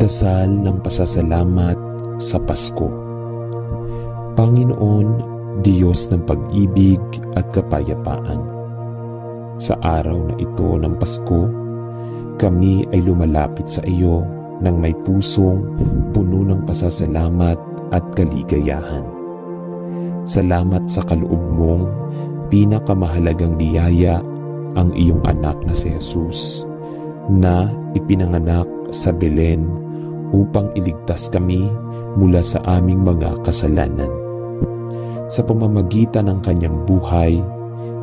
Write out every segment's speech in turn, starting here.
Dasal ng pasasalamat sa Pasko. Panginoon, Diyos ng pag-ibig at kapayapaan, sa araw na ito ng Pasko, kami ay lumalapit sa iyo ng may pusong puno ng pasasalamat at kaligayahan. Salamat sa kaloob mong pinakamahalagang biyaya, ang iyong anak na si Jesus, na ipinanganak sa Belen upang iligtas kami mula sa aming mga kasalanan. Sa pamamagitan ng kanyang buhay,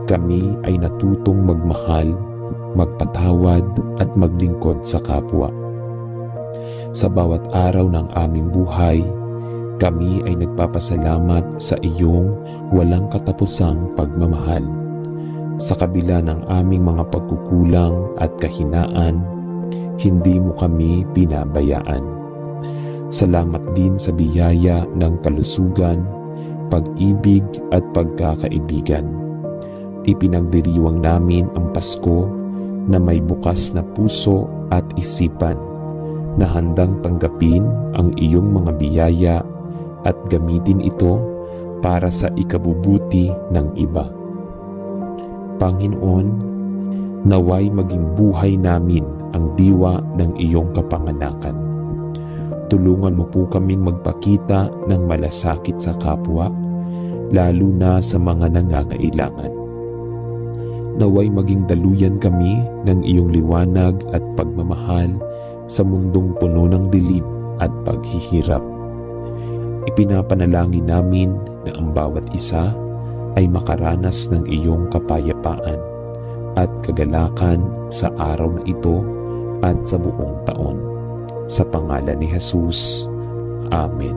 kami ay natutong magmahal, magpatawad at maglingkod sa kapwa. Sa bawat araw ng aming buhay, kami ay nagpapasalamat sa iyong walang katapusang pagmamahal. Sa kabila ng aming mga pagkukulang at kahinaan, hindi mo kami pinabayaan. Salamat din sa biyaya ng kalusugan, pag-ibig at pagkakaibigan. Ipinagdiriwang namin ang Pasko na may bukas na puso at isipan, na handang tanggapin ang iyong mga biyaya at gamitin ito para sa ikabubuti ng iba. Panginoon, naway maging buhay namin ang diwa ng iyong kapanganakan. Tulungan mo po kaming magpakita ng malasakit sa kapwa, lalo na sa mga nangangailangan. Naway maging daluyan kami ng iyong liwanag at pagmamahal sa mundong puno ng dilim at paghihirap. Ipinapanalangin namin na ang bawat isa ay makaranas ng iyong kapayapaan at kagalakan sa araw na ito at sa buong taon. Sa pangalan ni Jesus. Amen.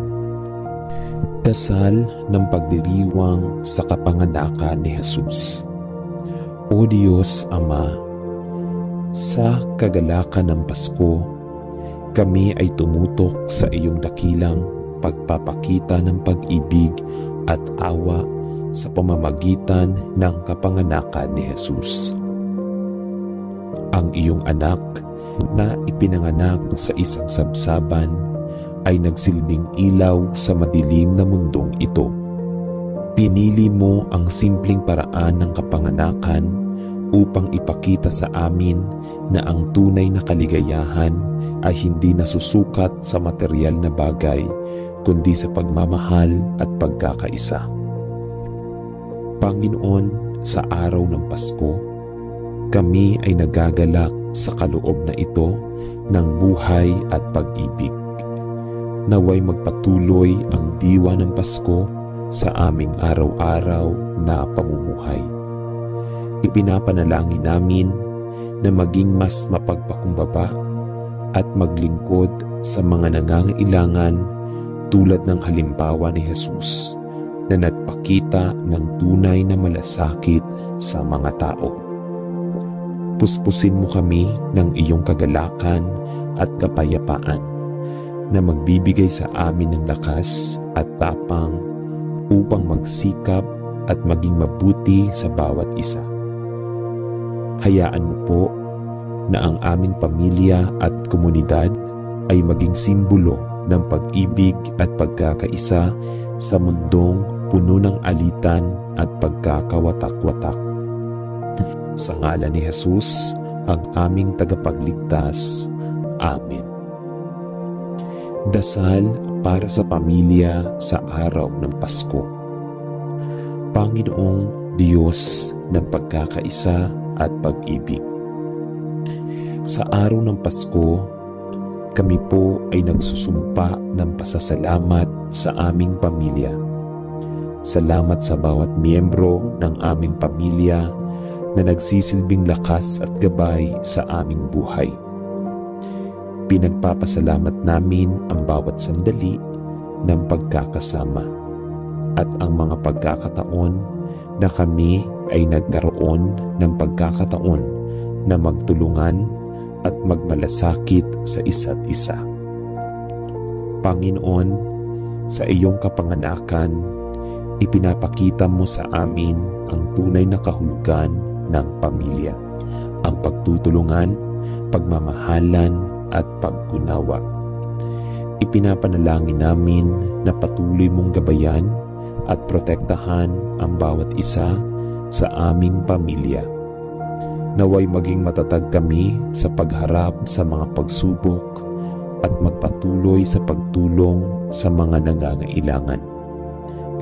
Dasal ng pagdiriwang sa kapanganakan ni Jesus. O Diyos Ama, sa kagalakan ng Pasko, kami ay tumutok sa iyong dakilang pagpapakita ng pag-ibig at awa sa pamamagitan ng kapanganakan ni Jesus. Ang iyong anak na ipinanganak sa isang sabsaban ay nagsilbing ilaw sa madilim na mundong ito. Pinili mo ang simpleng paraan ng kapanganakan upang ipakita sa amin na ang tunay na kaligayahan ay hindi nasusukat sa material na bagay, kundi sa pagmamahal at pagkakaisa. Panginoon, sa araw ng Pasko, kami ay nagagalak sa kaloob na ito ng buhay at pag-ibig. Naway magpatuloy ang diwa ng Pasko sa aming araw-araw na pamumuhay. Ipinapanalangin namin na maging mas mapagpakumbaba at maglingkod sa mga nangangailangan tulad ng halimbawa ni Jesus na nagpakita ng tunay na malasakit sa mga tao. Puspusin mo kami ng iyong kagalakan at kapayapaan na magbibigay sa amin ng lakas at tapang upang magsikap at maging mabuti sa bawat isa. Hayaan mo po na ang aming pamilya at komunidad ay maging simbolo ng pag-ibig at pagkakaisa sa mundong puno ng alitan at pagkakawatak-watak. Sa ngalan ni Jesus, ang aming tagapagligtas. Amen. Dasal para sa pamilya sa araw ng Pasko. Panginoong Diyos ng pagkakaisa at pag-ibig, sa araw ng Pasko, kami po ay nagsusumpa ng pasasalamat sa aming pamilya. Salamat sa bawat miyembro ng aming pamilya na nagsisilbing lakas at gabay sa aming buhay. Pinagpapasalamat namin ang bawat sandali ng pagkakasama at ang mga pagkakataon na kami ay nagkaroon ng pagkakataon na magtulungan at magmalasakit sa isa't isa. Panginoon, sa iyong kapanganakan, ipinapakita mo sa amin ang tunay na kahulugan ng pamilya, ang pagtutulungan, pagmamahalan at pag-unawa. Ipinapanalangin namin na patuloy mong gabayan at protektahan ang bawat isa sa aming pamilya. Naway maging matatag kami sa pagharap sa mga pagsubok at magpatuloy sa pagtulong sa mga nangangailangan,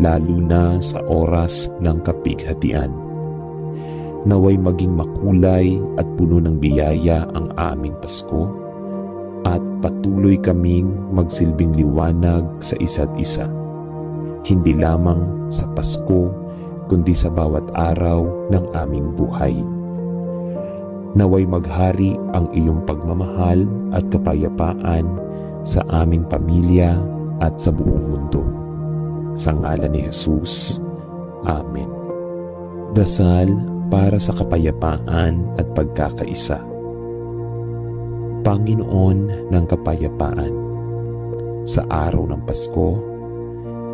lalo na sa oras ng kapighatian. Naway maging makulay at puno ng biyaya ang aming Pasko at patuloy kaming magsilbing liwanag sa isa't isa, hindi lamang sa Pasko kundi sa bawat araw ng aming buhay. Naway maghari ang iyong pagmamahal at kapayapaan sa aming pamilya at sa buong mundo. Sa ngalan ni Jesus. Amen. Dasal para sa kapayapaan at pagkakaisa. Panginoon ng kapayapaan, sa araw ng Pasko,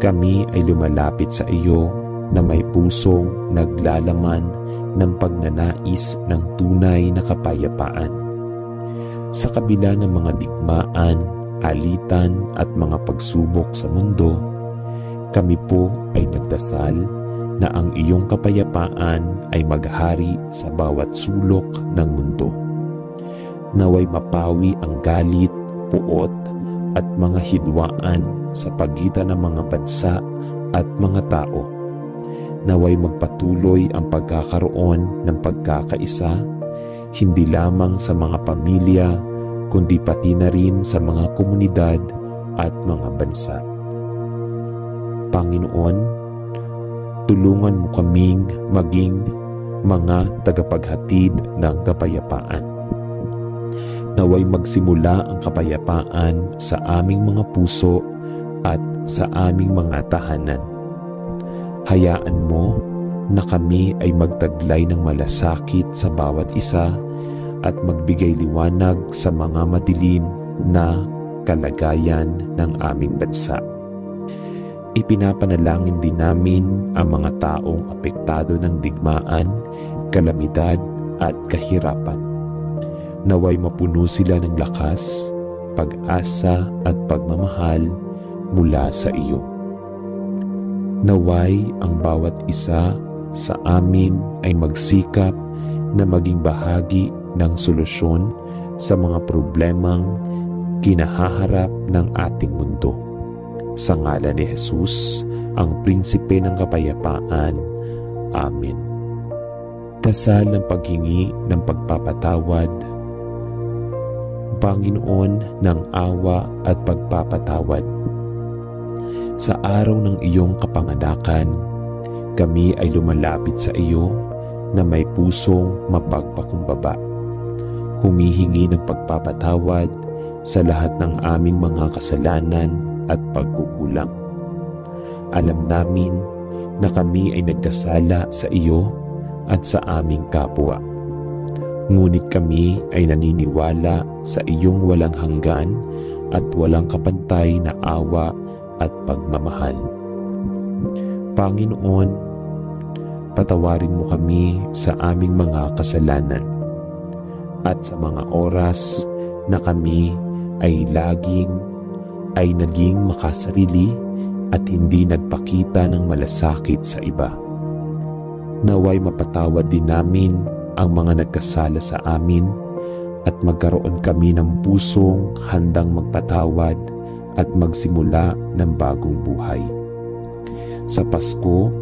kami ay lumalapit sa iyo na may pusong naglalaman ng pagnanais ng tunay na kapayapaan. Sa kabila ng mga digmaan, alitan at mga pagsubok sa mundo, kami po ay nagdasal na ang iyong kapayapaan ay maghari sa bawat sulok ng mundo. Naway mapawi ang galit, puot at mga hidwaan sa pagitan ng mga bansa at mga tao. Naway magpatuloy ang pagkakaroon ng pagkakaisa, hindi lamang sa mga pamilya, kundi pati na rin sa mga komunidad at mga bansa. Panginoon, tulungan mo kaming maging mga tagapaghatid ng kapayapaan. Naway magsimula ang kapayapaan sa aming mga puso at sa aming mga tahanan. Hayaan mo na kami ay magtaglay ng malasakit sa bawat isa at magbigay liwanag sa mga madilim na kalagayan ng aming bansa. Ipinapanalangin din namin ang mga taong apektado ng digmaan, kalamidad at kahirapan. Naway mapuno sila ng lakas, pag-asa at pagmamahal mula sa iyo. Naway ang bawat isa sa amin ay magsikap na maging bahagi ng solusyon sa mga problemang kinahaharap ng ating mundo. Sa ngalan ni Jesus, ang Prinsipe ng Kapayapaan. Amen. Dasal ng paghingi ng pagpapatawad. Panginoon ng awa at pagpapatawad, sa araw ng iyong kapanganakan, kami ay lumalapit sa iyo na may pusong mapagpakumbaba. Humihingi ng pagpapatawad sa lahat ng aming mga kasalanan at pagkukulang. Alam namin na kami ay nagkasala sa iyo at sa aming kapwa. Ngunit kami ay naniniwala sa iyong walang hanggan at walang kapantay na awa at pagmamahal. Panginoon, patawarin mo kami sa aming mga kasalanan at sa mga oras na kami ay naging makasarili at hindi nagpakita ng malasakit sa iba. Naway mapatawad din namin ang mga nagkasala sa amin at magkaroon kami ng pusong handang magpatawad at magsimula ng bagong buhay. Sa Pasko,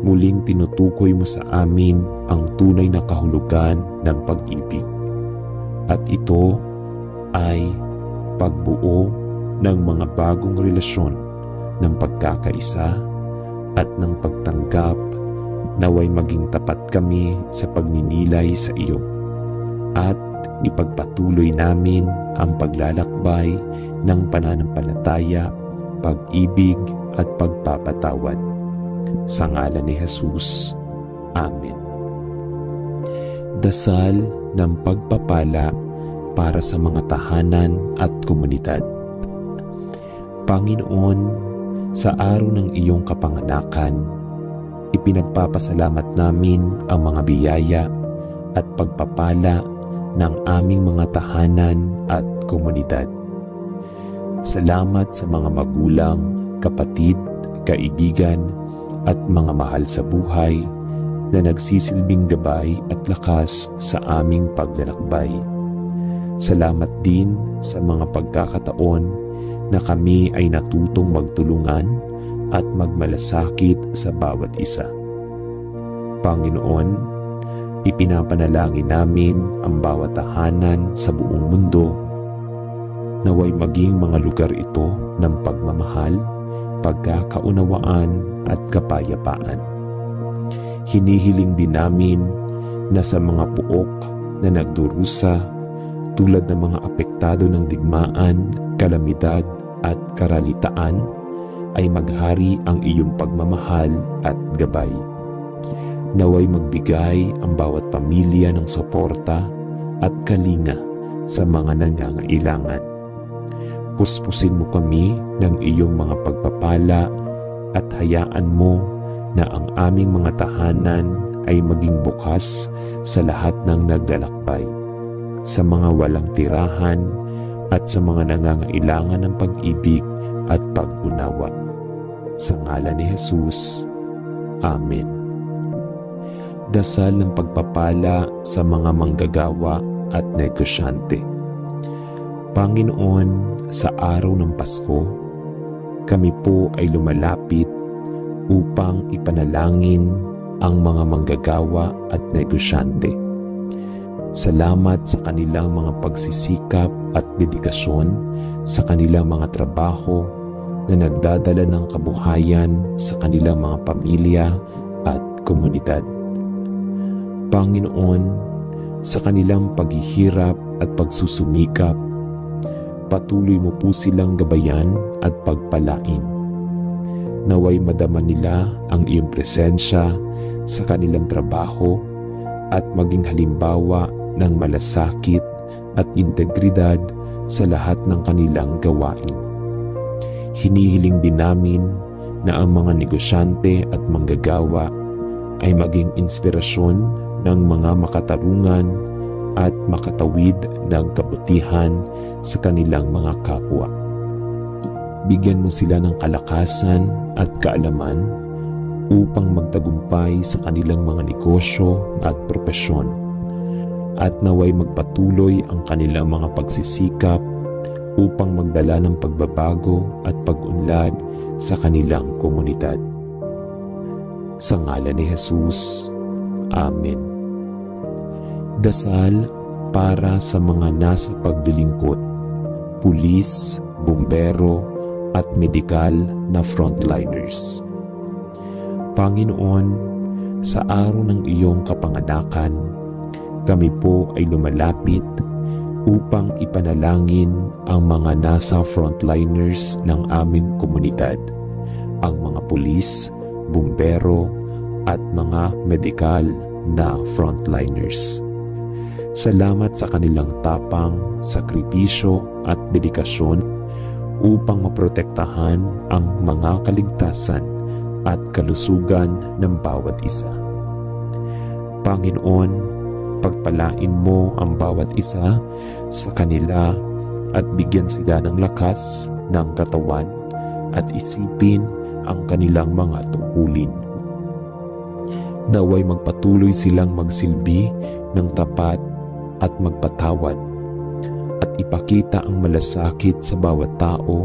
muling tinutukoy mo sa amin ang tunay na kahulugan ng pag-ibig. At ito ay pagbuo ng mga bagong relasyon ng pagkakaisa at ng pagtanggap. Naway maging tapat kami sa pagninilay sa iyo at ipagpatuloy namin ang paglalakbay ng pananampalataya, pag-ibig at pagpapatawad. Sa ngalan ni Jesus. Amen. Dasal ng pagpapala para sa mga tahanan at komunidad. Panginoon, sa araw ng iyong kapanganakan, ipinagpapasalamat namin ang mga biyaya at pagpapala ng aming mga tahanan at komunidad. Salamat sa mga magulang, kapatid, kaibigan, at mga mahal sa buhay na nagsisilbing gabay at lakas sa aming paglalakbay. Salamat din sa mga pagkakataon na kami ay natutong magtulungan at magmalasakit sa bawat isa. Panginoon, ipinapanalangin namin ang bawat tahanan sa buong mundo, naway maging mga lugar ito ng pagmamahal, pagkakaunawaan at kapayapaan. Hinihiling din namin na sa mga puok na nagdurusa tulad ng mga apektado ng digmaan, kalamidad at karalitaan ay maghari ang iyong pagmamahal at gabay. Naway magbigay ang bawat pamilya ng suporta at kalinga sa mga nangangailangan. Puspusin mo kami ng iyong mga pagpapala at hayaan mo na ang aming mga tahanan ay maging bukas sa lahat ng naglalakbay, sa mga walang tirahan at sa mga nangangailangan ng pag-ibig at pag-unawa. Sa ngalan ni Jesus. Amen. Dasal ng pagpapala sa mga manggagawa at negosyante. Panginoon, sa araw ng Pasko, kami po ay lumalapit upang ipanalangin ang mga manggagawa at negosyante. Salamat sa kanilang mga pagsisikap at dedikasyon sa kanilang mga trabaho na nagdadala ng kabuhayan sa kanilang mga pamilya at komunidad. Panginoon, sa kanilang paghihirap at pagsusumikap, patuloy mo po silang gabayan at pagpalain. Naway madama nila ang iyong presensya sa kanilang trabaho at maging halimbawa ng malasakit at integridad sa lahat ng kanilang gawain. Hinihiling din namin na ang mga negosyante at manggagawa ay maging inspirasyon ng mga makatarungan at makatawid ng kabutihan sa kanilang mga kapwa. Bigyan mo sila ng kalakasan at kaalaman upang magtagumpay sa kanilang mga negosyo at propesyon, at naway magpatuloy ang kanilang mga pagsisikap upang magdala ng pagbabago at pag-unlad sa kanilang komunidad. Sa ngalan ni Jesus. Amen. Dasal para sa mga nasa paglilingkod, pulis, bumbero, at medikal na frontliners. Panginoon, sa araw ng iyong kapanganakan, kami po ay lumalapit upang ipanalangin ang mga nasa frontliners ng aming komunidad, ang mga pulis, bumbero, at mga medikal na frontliners. Salamat sa kanilang tapang, sakripisyo at dedikasyon upang maprotektahan ang mga kaligtasan at kalusugan ng bawat isa. Panginoon, pagpalain mo ang bawat isa sa kanila at bigyan sila ng lakas ng katawan at isipin ang kanilang mga tungkulin. Naway magpatuloy silang magsilbi ng tapat at magpatawad at ipakita ang malasakit sa bawat tao,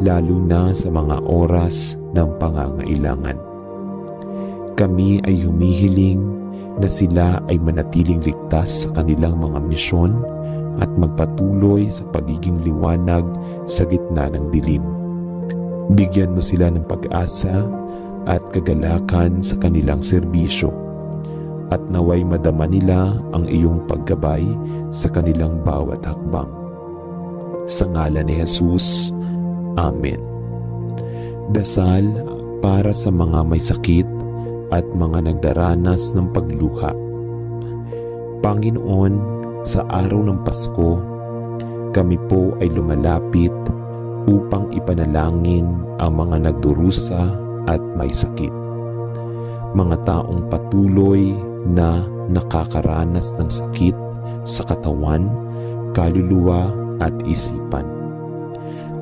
lalo na sa mga oras ng pangangailangan. Kami ay humihiling na sila ay manatiling ligtas sa kanilang mga misyon at magpatuloy sa pagiging liwanag sa gitna ng dilim. Bigyan mo sila ng pag-asa at kagalakan sa kanilang serbisyo, at naway madama nila ang iyong paggabay sa kanilang bawat hakbang. Sa ngalan ni Jesus. Amen. Dasal para sa mga may sakit at mga nagdaranas ng pagluha. Panginoon, sa araw ng Pasko, kami po ay lumalapit upang ipanalangin ang mga nagdurusa at may sakit. Mga taong patuloy na nakakaranas ng sakit sa katawan, kaluluwa at isipan.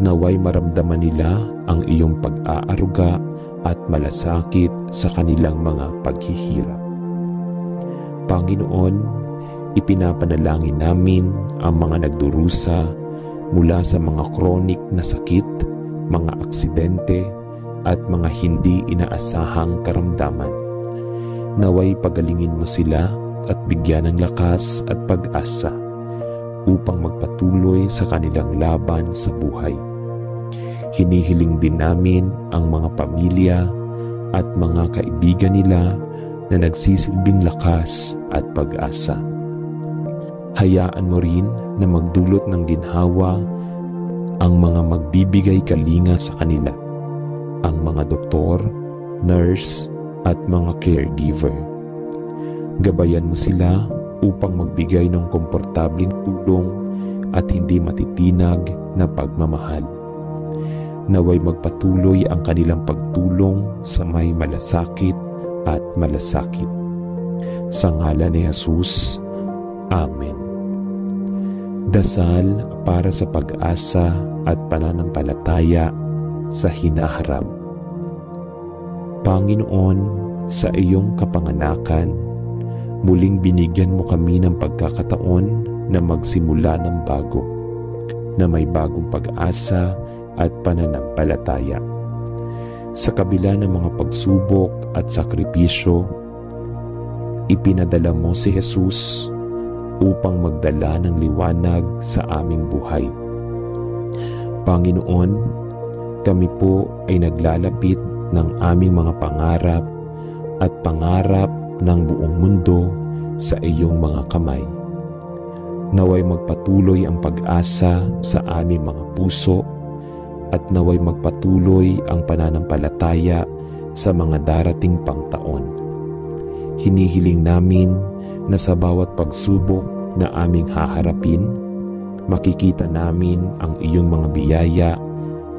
Naway maramdaman nila ang iyong pag-aaruga at malasakit sa kanilang mga paghihirap. Panginoon, ipinapanalangin namin ang mga nagdurusa mula sa mga chronic na sakit, mga aksidente, at mga hindi inaasahang karamdaman. Naway pagalingin mo sila at bigyan ng lakas at pag-asa upang magpatuloy sa kanilang laban sa buhay. Hinihiling din namin ang mga pamilya at mga kaibigan nila na nagsisilbing lakas at pag-asa. Hayaan mo rin na magdulot ng ginhawa ang mga magbibigay kalinga sa kanila, ang mga doktor, nurse, at mga caregiver. Gabayan mo sila upang magbigay ng komportabling tulong at hindi matitinag na pagmamahal. Naway magpatuloy ang kanilang pagtulong sa may malasakit at malasakit. Sa ngalan ni Jesus, Amen. Dasal para sa pag-asa at pananampalataya sa hinaharap. Panginoon, sa iyong kapanganakan, muling binigyan mo kami ng pagkakataon na magsimula ng bago, na may bagong pag-asa at pananampalataya. Sa kabila ng mga pagsubok at sakripisyo, ipinadala mo si Jesus upang magdala ng liwanag sa aming buhay. Panginoon, kami po ay naglalapit ng aming mga pangarap at pangarap ng buong mundo sa iyong mga kamay. Naway magpatuloy ang pag-asa sa aming mga puso at naway magpatuloy ang pananampalataya sa mga darating pang taon. Hinihiling namin na sa bawat pagsubok na aming haharapin, makikita namin ang iyong mga biyaya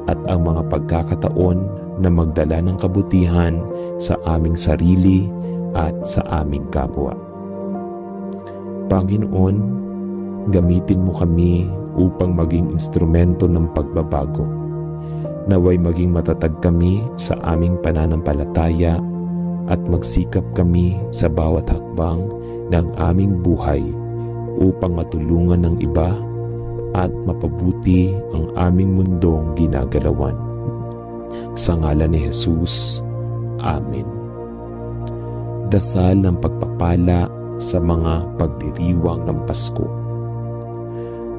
at ang mga pagkakataon na magdala ng kabutihan sa aming sarili at sa aming kapwa. Panginoon, gamitin mo kami upang maging instrumento ng pagbabago. Naway maging matatag kami sa aming pananampalataya at magsikap kami sa bawat hakbang ng aming buhay upang matulungan ng iba at mapabuti ang aming mundong ginagalawan. Sa ngalan ni Jesus, Amen. Dasal ng pagpapala sa mga pagdiriwang ng Pasko.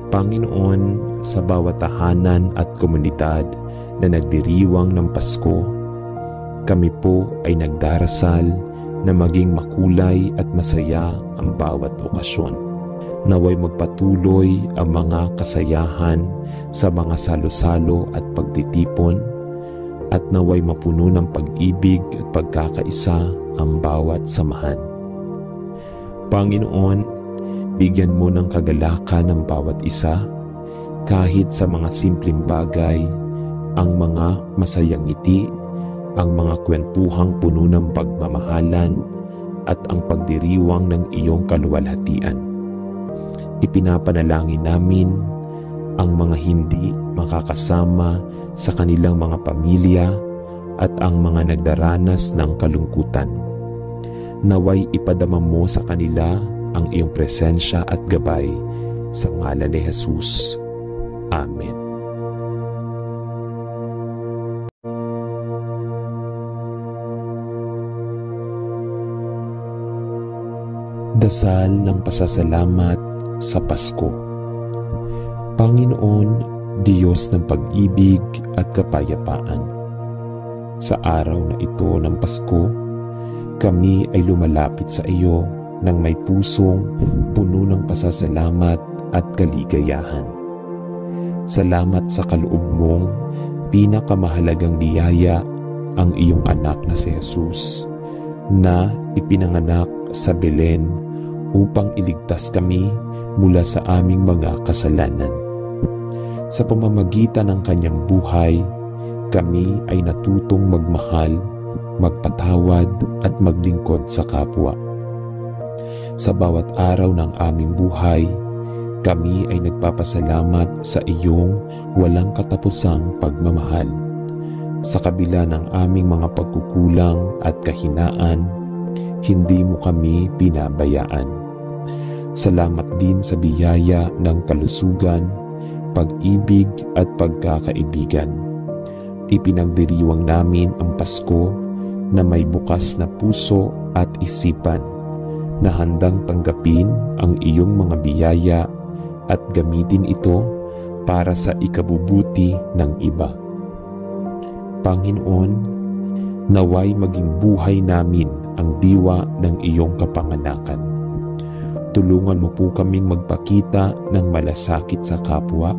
Panginoon, sa bawat tahanan at komunidad na nagdiriwang ng Pasko, kami po ay nagdarasal na maging makulay at masaya ang bawat okasyon. Naway magpatuloy ang mga kasayahan sa mga salo-salo at pagtitipon, at naway mapuno ng pag-ibig at pagkakaisa ang bawat samahan. Panginoon, bigyan mo ng kagalakan ang bawat isa, kahit sa mga simpleng bagay, ang mga masayang ngiti, ang mga kwentuhang puno ng pagmamahalan, at ang pagdiriwang ng iyong kaluwalhatian. Ipinapanalangin namin ang mga hindi makakasama sa kanilang mga pamilya at ang mga nagdaranas ng kalungkutan. Naway ipadama mo sa kanila ang iyong presensya at gabay sa ngalan ni Jesus. Amen. Dasal ng pasasalamat sa Pasko. Panginoon, Diyos ng pag-ibig at kapayapaan, sa araw na ito ng Pasko, kami ay lumalapit sa iyo ng may pusong puno ng pasasalamat at kaligayahan. Salamat sa kaloob mong pinakamahalagang biyaya, ang iyong anak na si Jesus, na ipinanganak sa Belen upang iligtas kami mula sa aming mga kasalanan. Sa pamamagitan ng kanyang buhay, kami ay natutong magmahal, magpatawad at maglingkod sa kapwa. Sa bawat araw ng aming buhay, Kami ay nagpapasalamat sa iyong walang katapusang pagmamahal. Sa kabila ng aming mga pagkukulang at kahinaan, hindi mo kami pinabayaan. Salamat din sa biyaya ng kalusugan, pag-ibig at pagkakaibigan. Ipinagdiriwang namin ang Pasko na may bukas na puso at isipan na handang tanggapin ang iyong mga biyaya at gamitin ito para sa ikabubuti ng iba. Panginoon, naway maging buhay namin ang diwa ng iyong kapanganakan. Tulungan mo po kaming magpakita ng malasakit sa kapwa,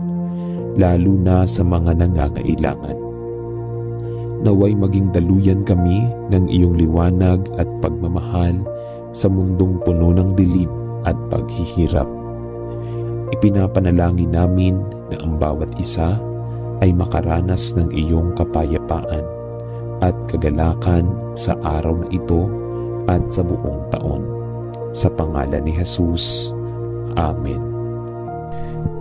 lalo na sa mga nangangailangan. Naway maging daluyan kami ng iyong liwanag at pagmamahal sa mundong puno ng dilim at paghihirap. Ipinapanalangin namin na ang bawat isa ay makaranas ng iyong kapayapaan at kagalakan sa araw na ito at sa buong taon. Sa pangalan ni Jesus. Amen.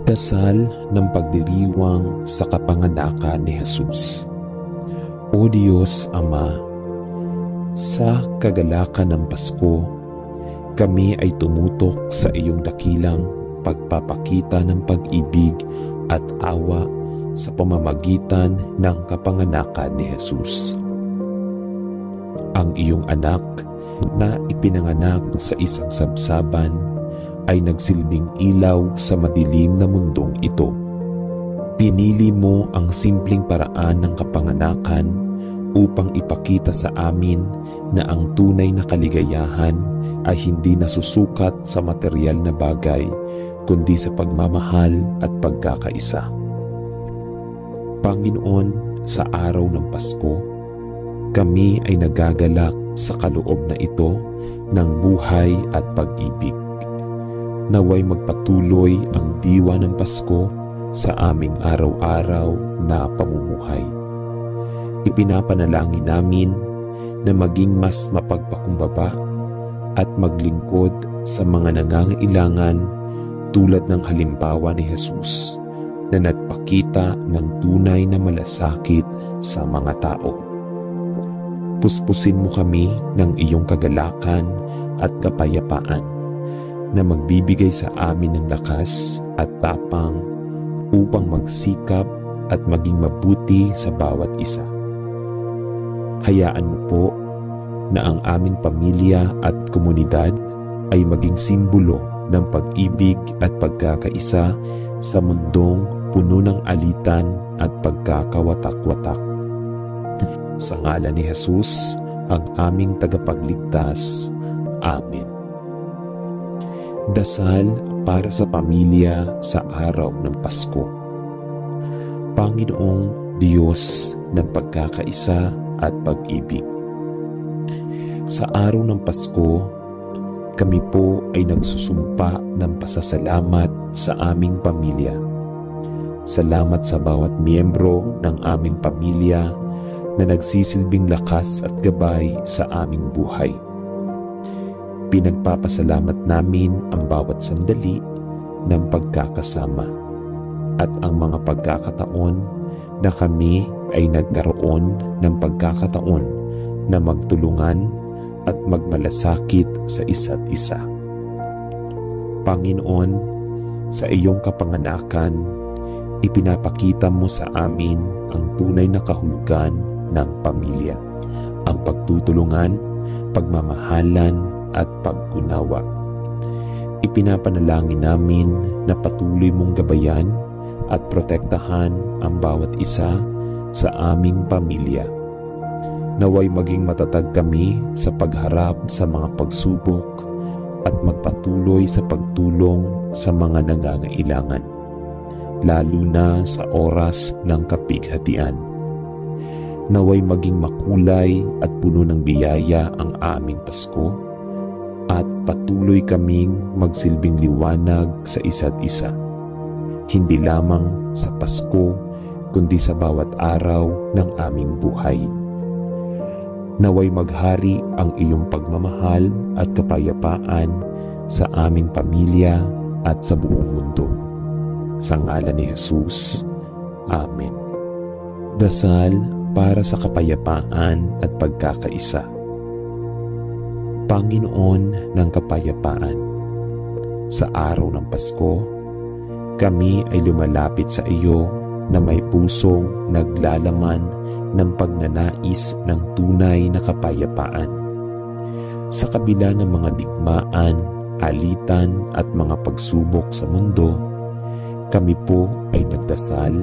Dasal ng pagdiriwang sa kapanganakan ni Jesus. O Diyos Ama, sa kagalakan ng Pasko, kami ay tumutok sa iyong dakilang pagpapakita ng pag-ibig at awa sa pamamagitan ng kapanganakan ni Jesus. Ang iyong anak na ipinanganak sa isang sabsaban ay nagsilbing ilaw sa madilim na mundong ito. Pinili mo ang simpleng paraan ng kapanganakan upang ipakita sa amin na ang tunay na kaligayahan ay hindi nasusukat sa material na bagay, kundi sa pagmamahal at pagkakaisa. Panginoon, sa araw ng Pasko, kami ay nagagalak sa kaloob na ito ng buhay at pag-ibig. Naway magpatuloy ang diwa ng Pasko sa aming araw-araw na pamumuhay. Ipinapanalangin namin na maging mas mapagpakumbaba at maglingkod sa mga nangangailangan tulad ng halimbawa ni Jesus na nagpakita ng tunay na malasakit sa mga tao. Puspusin mo kami ng iyong kagalakan at kapayapaan na magbibigay sa amin ng lakas at tapang upang magsikap at maging mabuti sa bawat isa. Hayaan mo po na ang aming pamilya at komunidad ay maging simbolo ng pag-ibig at pagkakaisa sa mundong puno ng alitan at pagkakawatak-watak. Sa ngalan ni Jesus, ang aming tagapagligtas. Amen. Dasal para sa pamilya sa araw ng Pasko. Panginoong Diyos ng pagkakaisa at pag-ibig, sa araw ng Pasko, kami po ay nagsusumpa ng pasasalamat sa aming pamilya. Salamat sa bawat miyembro ng aming pamilya na nagsisilbing lakas at gabay sa aming buhay. Pinagpapasalamat namin ang bawat sandali ng pagkakasama at ang mga pagkakataon na kami ay nagkaroon ng pagkakataon na magtulungan at magmalasakit sa isa't isa. Panginoon, sa iyong kapanganakan, ipinapakita mo sa amin ang tunay na kahulugan ng pamilya, ang pagtutulungan, pagmamahalan at pag-unawa. Ipinapanalangin namin na patuloy mong gabayan at protektahan ang bawat isa sa aming pamilya. Naway maging matatag kami sa pagharap sa mga pagsubok at magpatuloy sa pagtulong sa mga nangangailangan, lalo na sa oras ng kapighatian. Naway maging makulay at puno ng biyaya ang aming Pasko at patuloy kaming magsilbing liwanag sa isa't isa, hindi lamang sa Pasko kundi sa bawat araw ng aming buhay. Naway maghari ang iyong pagmamahal at kapayapaan sa aming pamilya at sa buong mundo. Sa ngalan ni Jesus. Amen. Dasal para sa kapayapaan at pagkakaisa. Panginoon ng kapayapaan, sa araw ng Pasko, kami ay lumalapit sa iyo na may pusong naglalaman ng pagnanais ng tunay na kapayapaan. Sa kabila ng mga digmaan, alitan at mga pagsubok sa mundo, kami po ay nagdasal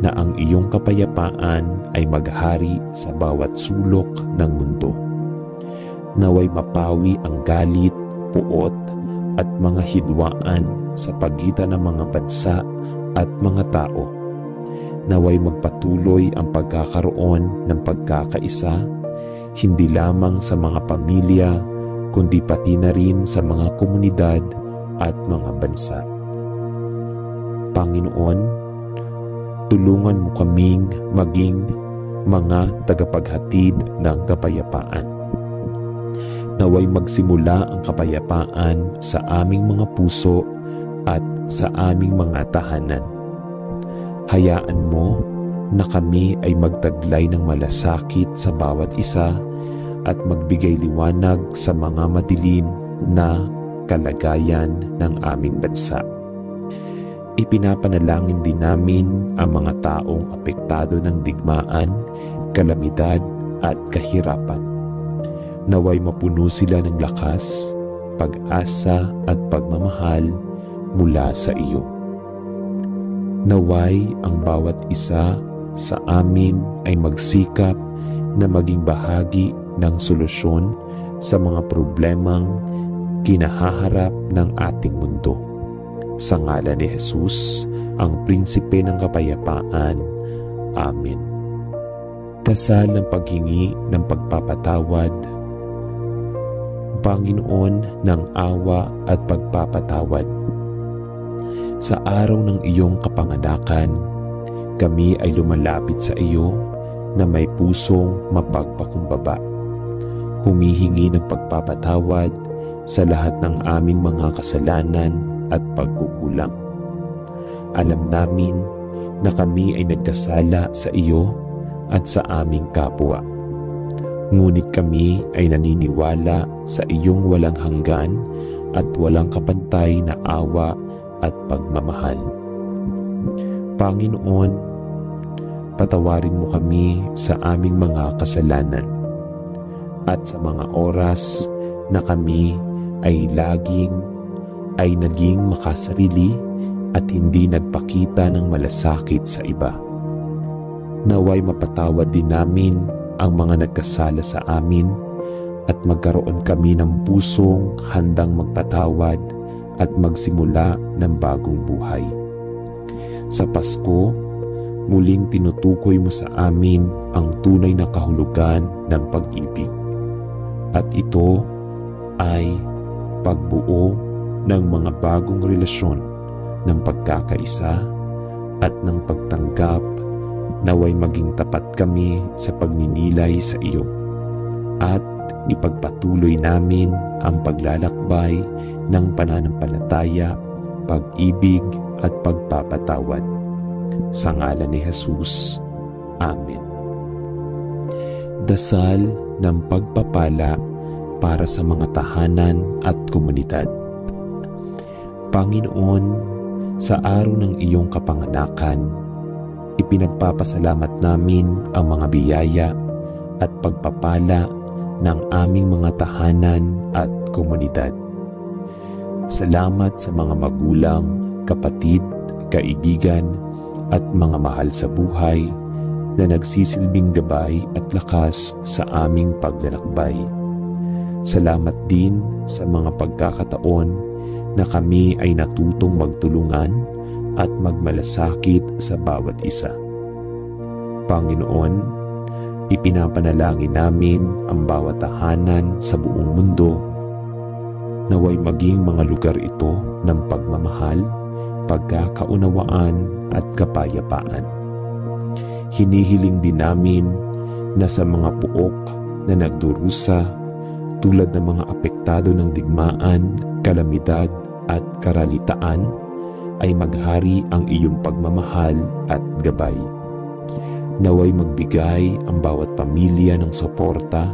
na ang iyong kapayapaan ay maghari sa bawat sulok ng mundo. Naway mapawi ang galit, puot at mga hidwaan sa pagitan ng mga bansa at mga tao. Naway magpatuloy ang pagkakaroon ng pagkakaisa, hindi lamang sa mga pamilya, kundi pati na rin sa mga komunidad at mga bansa. Panginoon, tulungan mo kaming maging mga tagapaghatid ng kapayapaan. Naway magsimula ang kapayapaan sa aming mga puso at sa aming mga tahanan. Hayaan mo na kami ay magtaglay ng malasakit sa bawat isa at magbigay liwanag sa mga madilim na kalagayan ng aming bansa. Ipinapanalangin din namin ang mga taong apektado ng digmaan, kalamidad at kahirapan. Naway mapuno sila ng lakas, pag-asa at pagmamahal mula sa iyo. Naway ang bawat isa sa amin ay magsikap na maging bahagi ng solusyon sa mga problemang kinahaharap ng ating mundo. Sa ngalan ni Jesus, ang Prinsipe ng Kapayapaan. Amen. Dasal ng paghingi ng pagpapatawad. Panginoon ng awa at pagpapatawad, sa araw ng iyong kapanganakan, kami ay lumalapit sa iyo na may pusong mapagpakumbaba. Humihingi ng pagpapatawad sa lahat ng aming mga kasalanan at pagkukulang. Alam namin na kami ay nagkasala sa iyo at sa aming kapwa. Ngunit kami ay naniniwala sa iyong walang hanggan at walang kapantay na awa at pagmamahal. Panginoon, patawarin mo kami sa aming mga kasalanan at sa mga oras na kami ay naging makasarili at hindi nagpakita ng malasakit sa iba. Naway mapatawad din namin ang mga nagkasala sa amin at magkaroon kami ng pusong handang magpatawad at magsimula ng bagong buhay. Sa Pasko, muling tinutukoy mo sa amin ang tunay na kahulugan ng pag-ibig. At ito ay pagbuo ng mga bagong relasyon ng pagkakaisa at ng pagtanggap. Naway maging tapat kami sa pagninilay sa iyo at ipagpatuloy namin ang paglalakbay ng pananampalataya, pag-ibig at pagpapatawad. Sa ngalan ni Jesus. Amen. Dasal ng pagpapala para sa mga tahanan at komunidad. Panginoon, sa araw ng iyong kapanganakan, ipinagpapasalamat namin ang mga biyaya at pagpapala ng aming mga tahanan at komunidad. Salamat sa mga magulang, kapatid, kaibigan at mga mahal sa buhay na nagsisilbing gabay at lakas sa aming paglalakbay. Salamat din sa mga pagkakataon na kami ay natutong magtulungan at magmalasakit sa bawat isa. Panginoon, ipinapanalangin namin ang bawat tahanan sa buong mundo. Naway maging mga lugar ito ng pagmamahal, pagkakaunawaan at kapayapaan. Hinihiling din namin na sa mga puok na nagdurusa tulad ng mga apektado ng digmaan, kalamidad at karalitaan, ay maghari ang iyong pagmamahal at gabay. Naway magbigay ang bawat pamilya ng suporta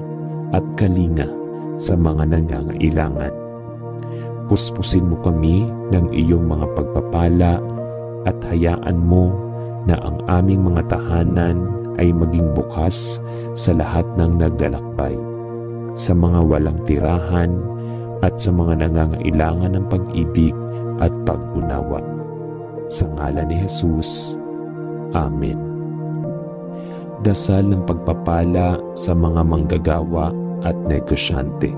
at kalinga sa mga nangangailangan. Puspusin mo kami ng iyong mga pagpapala at hayaan mo na ang aming mga tahanan ay maging bukas sa lahat ng naglalakbay, sa mga walang tirahan at sa mga nangangailangan ng pag-ibig at pag-unawa. Sa ngalan ni Jesus. Amen. Dasal ng pagpapala sa mga manggagawa at negosyante.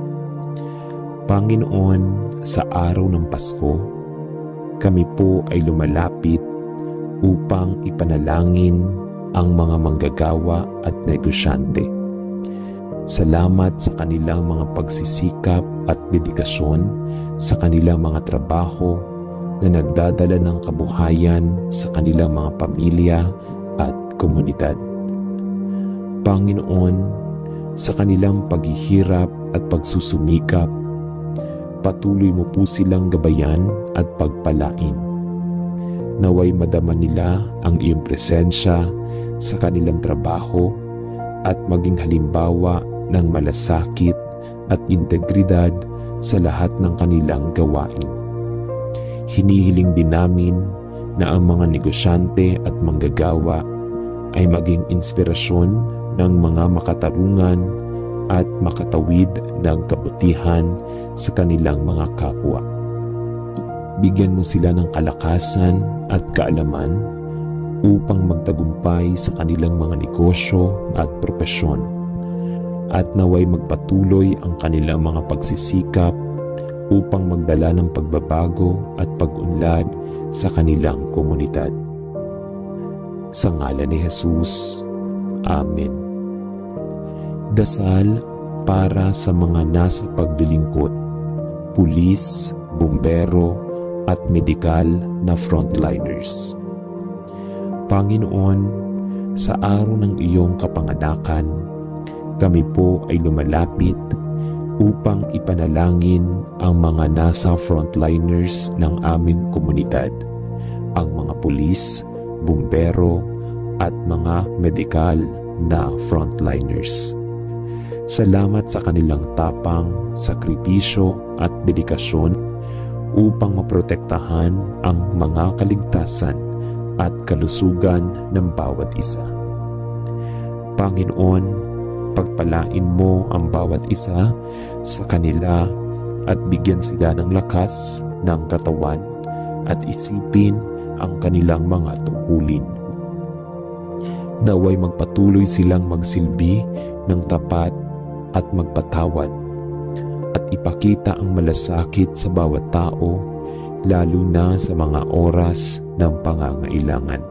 Panginoon, sa araw ng Pasko, kami po ay lumalapit upang ipanalangin ang mga manggagawa at negosyante. Salamat sa kanilang mga pagsisikap at dedikasyon sa kanilang mga trabaho na nagdadala ng kabuhayan sa kanilang mga pamilya at komunidad. Panginoon, sa kanilang paghihirap at pagsusumikap, patuloy mo po silang gabayan at pagpalain. Naway madama nila ang iyong presensya sa kanilang trabaho at maging halimbawa ng malasakit at integridad sa lahat ng kanilang gawain. Hinihiling din namin na ang mga negosyante at manggagawa ay maging inspirasyon ng mga makatarungan at makatawid ng kabutihan sa kanilang mga kapwa. Bigyan mo sila ng kalakasan at kaalaman upang magtagumpay sa kanilang mga negosyo at propesyon, at naway magpatuloy ang kanilang mga pagsisikap upang magdala ng pagbabago at pag-unlad sa kanilang komunidad. Sa ngalan ni Jesus. Amen. Dasal para sa mga nasa paglilingkod, pulis, bumbero, at medikal na frontliners. Panginoon, sa araw ng iyong kapanganakan, kami po ay lumalapit upang ipanalangin ang mga nasa frontliners ng aming komunidad, ang mga pulis, bumbero, at mga medikal na frontliners. Salamat sa kanilang tapang, sakripisyo at dedikasyon upang maprotektahan ang mga kaligtasan at kalusugan ng bawat isa. Panginoon, pagpalain mo ang bawat isa sa kanila at bigyan sila ng lakas ng katawan at isipin ang kanilang mga tungkulin. Naway magpatuloy silang magsilbi ng tapat at magpatawad at ipakita ang malasakit sa bawat tao, lalo na sa mga oras ng pangangailangan.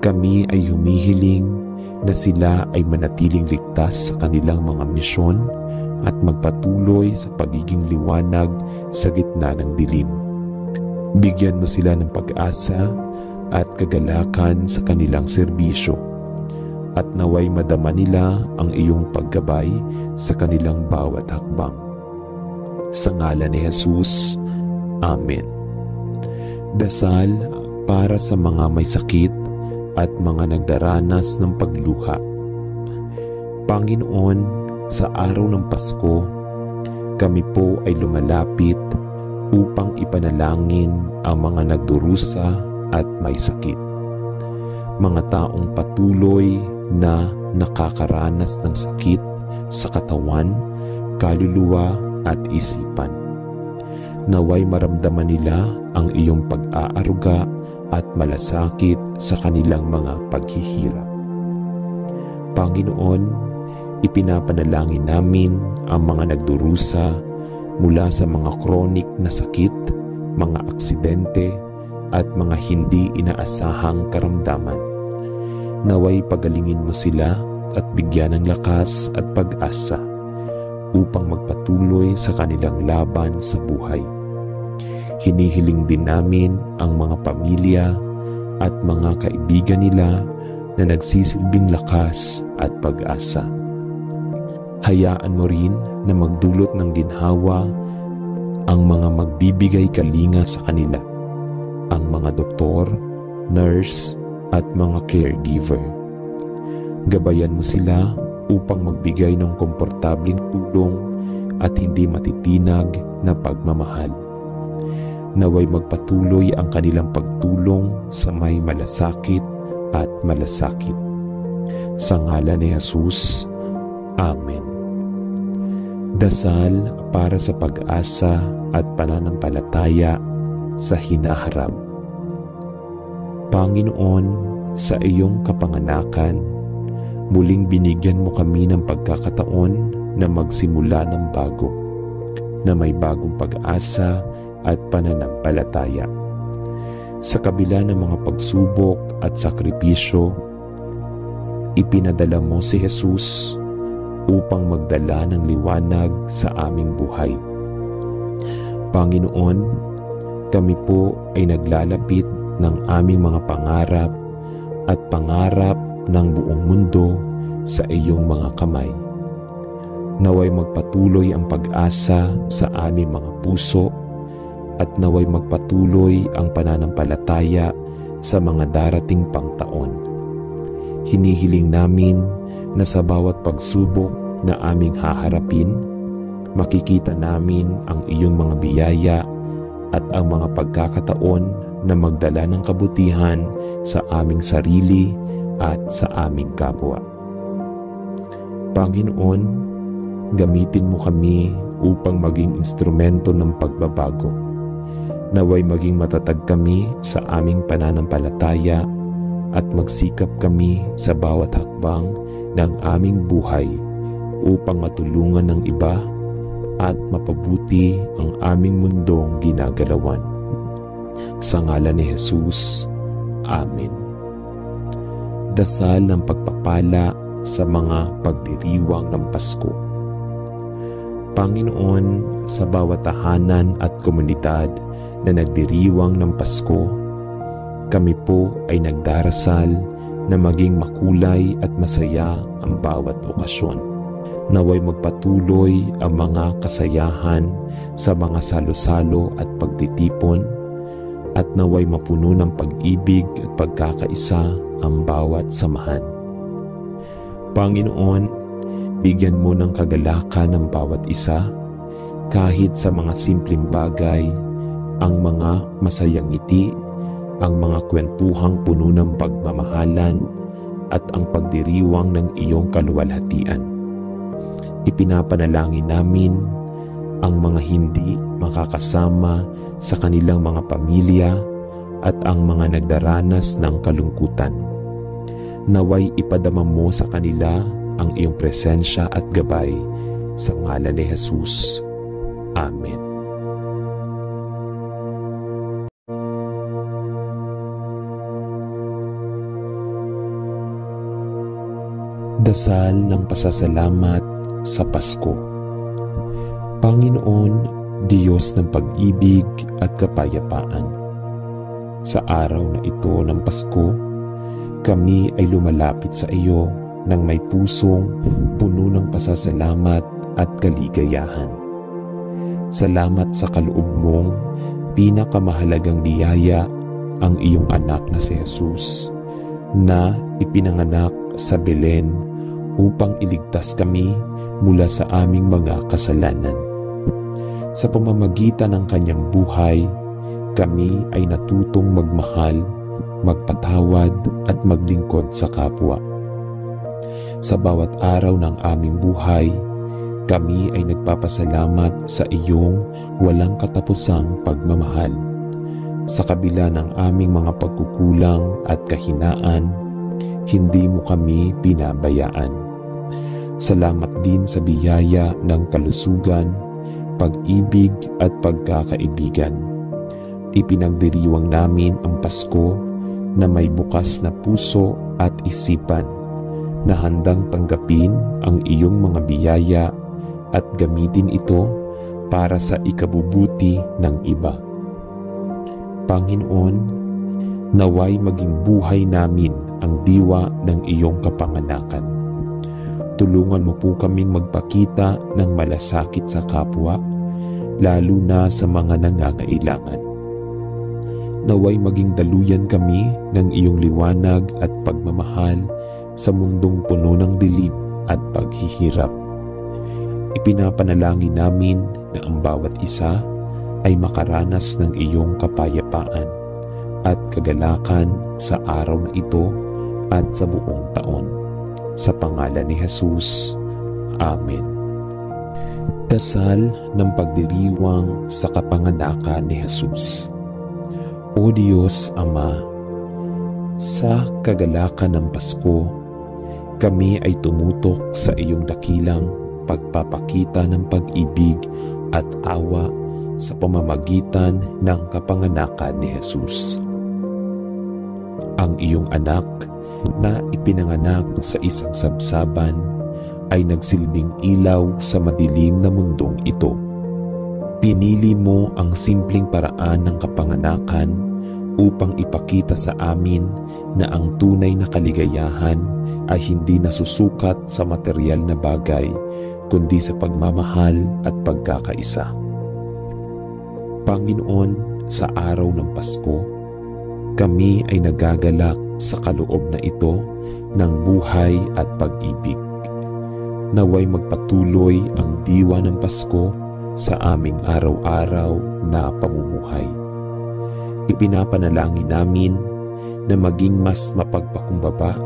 Kami ay humihiling na sila ay manatiling ligtas sa kanilang mga misyon at magpatuloy sa pagiging liwanag sa gitna ng dilim. Bigyan mo sila ng pag-asa at kagalakan sa kanilang serbisyo, at naway madama nila ang iyong paggabay sa kanilang bawat hakbang. Sa ngalan ni Jesus. Amen. Dasal para sa mga may sakit at mga nagdaranas ng pagluha. Panginoon, sa araw ng Pasko, kami po ay lumalapit upang ipanalangin ang mga nagdurusa at may sakit. Mga taong patuloy na nakakaranas ng sakit sa katawan, kaluluwa at isipan. Naway maramdaman nila ang iyong pag-aaruga at malasakit sa kanilang mga paghihirap. Panginoon, ipinapanalangin namin ang mga nagdurusa mula sa mga kronik na sakit, mga aksidente, at mga hindi inaasahang karamdaman. Naway pagalingin mo sila at bigyan ng lakas at pag-asa upang magpatuloy sa kanilang laban sa buhay. Hinihiling din namin ang mga pamilya at mga kaibigan nila na nagsisilbing lakas at pag-asa. Hayaan mo rin na magdulot ng ginhawa ang mga magbibigay kalinga sa kanila. ang mga doktor, nurse at mga caregiver. Gabayan mo sila upang magbigay ng komportabling tulong at hindi matitinag na pagmamahal. Naway magpatuloy ang kanilang pagtulong sa may malasakit at malasakit. Sa ngalan ni Jesus, Amen. Dasal para sa pag-asa at pananampalataya sa hinaharap. Panginoon, sa iyong kapanganakan, muling binigyan mo kami ng pagkakataon na magsimula ng bago, na may bagong pag-asa at pananampalataya. Sa kabila ng mga pagsubok at sakripisyo, ipinadala mo si Jesus upang magdala ng liwanag sa aming buhay. Panginoon, kami po ay naglalapit ng aming mga pangarap at pangarap ng buong mundo sa iyong mga kamay. Naway magpatuloy ang pag-asa sa aming mga puso at naway magpatuloy ang pananampalataya sa mga darating pang taon. Hinihiling namin na sa bawat pagsubok na aming haharapin, makikita namin ang iyong mga biyaya at ang mga pagkakataon na magdala ng kabutihan sa aming sarili at sa aming kapwa. Panginoon, gamitin mo kami upang maging instrumento ng pagbabago. Naway maging matatag kami sa aming pananampalataya at magsikap kami sa bawat hakbang ng aming buhay upang matulungan ng iba at mapabuti ang aming mundong ginagalawan. Sa ngalan ni Jesus, Amen. Dasal ng pagpapala sa mga pagdiriwang ng Pasko. Panginoon, sa bawat tahanan at komunidad na nagdiriwang ng Pasko, kami po ay nagdarasal na maging makulay at masaya ang bawat okasyon. Naway magpatuloy ang mga kasayahan sa mga salo-salo at pagtitipon at naway mapuno ng pag-ibig at pagkakaisa ang bawat samahan. Panginoon, bigyan mo ng kagalakan ang bawat isa kahit sa mga simpleng bagay, ang mga masayang ngiti, ang mga kwentuhang puno ng pagmamahalan at ang pagdiriwang ng iyong kaluwalhatian. Ipinapanalangin namin ang mga hindi makakasama sa kanilang mga pamilya at ang mga nagdaranas ng kalungkutan. Naway ipadama mo sa kanila ang iyong presensya at gabay sa ngalan ni Jesus. Amen. Dasal ng pasasalamat sa Pasko. Panginoon, Diyos ng pag-ibig at kapayapaan, sa araw na ito ng Pasko, kami ay lumalapit sa iyo ng may pusong puno ng pasasalamat at kaligayahan. Salamat sa kaloob mong pinakamahalagang biyaya, ang iyong anak na si Jesus, na ipinanganak sa Belen upang iligtas kami mula sa aming mga kasalanan. Sa pamamagitan ng kanyang buhay, kami ay natutong magmahal, magpatawad at maglingkod sa kapwa. Sa bawat araw ng aming buhay, kami ay nagpapasalamat sa iyong walang katapusang pagmamahal. Sa kabila ng aming mga pagkukulang at kahinaan, hindi mo kami pinabayaan. Salamat din sa biyaya ng kalusugan, pag-ibig at pagkakaibigan. Ipinagdiriwang namin ang Pasko na may bukas na puso at isipan, na handang tanggapin ang iyong mga biyaya at gamitin ito para sa ikabubuti ng iba. Panginoon, naway maging buhay namin ang diwa ng iyong kapanganakan. Tulungan mo po kaming magpakita ng malasakit sa kapwa, lalo na sa mga nangangailangan. Naway maging daluyan kami ng iyong liwanag at pagmamahal sa mundong puno ng dilim at paghihirap. Ipinapanalangin namin na ang bawat isa ay makaranas ng iyong kapayapaan at kagalakan sa araw na ito at sa buong taon. Sa pangalan ni Jesus. Amen. Dasal ng pagdiriwang sa kapanganakan ni Jesus. O Diyos Ama, sa kagalakan ng Pasko, kami ay tumutok sa iyong dakilang pagpapakita ng pag-ibig at awa sa pamamagitan ng kapanganakan ni Jesus. Ang iyong anak na ipinanganak sa isang sabsaban ay nagsilbing ilaw sa madilim na mundong ito. Pinili mo ang simpleng paraan ng kapanganakan upang ipakita sa amin na ang tunay na kaligayahan ay hindi nasusukat sa material na bagay, kundi sa pagmamahal at pagkakaisa. Panginoon, sa araw ng Pasko, kami ay nagagalak sa kaloob na ito ng buhay at pag-ibig. Naway magpatuloy ang diwa ng Pasko sa aming araw-araw na pamumuhay. Ipinapanalangin namin na maging mas mapagpakumbaba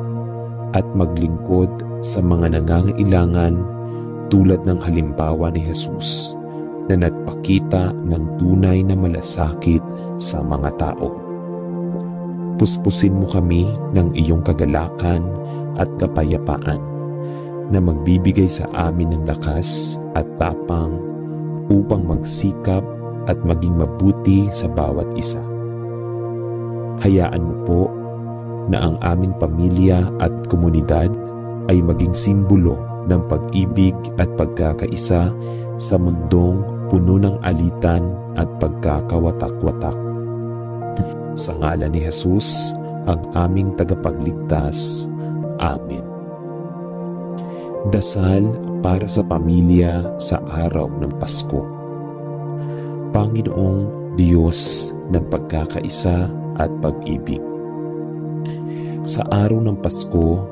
at maglingkod sa mga nangangailangan tulad ng halimbawa ni Jesus na nagpakita ng tunay na malasakit sa mga tao. Puspusin mo kami ng iyong kagalakan at kapayapaan na magbibigay sa amin ng lakas at tapang upang magsikap at maging mabuti sa bawat isa. Hayaan mo po na ang aming pamilya at komunidad ay maging simbolo ng pag-ibig at pagkakaisa sa mundong puno ng alitan at pagkakawatak-watak. Sa ngalan ni Jesus, ang aming tagapagligtas. Amen. Dasal para sa pamilya sa araw ng Pasko. Panginoong Diyos ng pagkakaisa at pag-ibig, sa araw ng Pasko,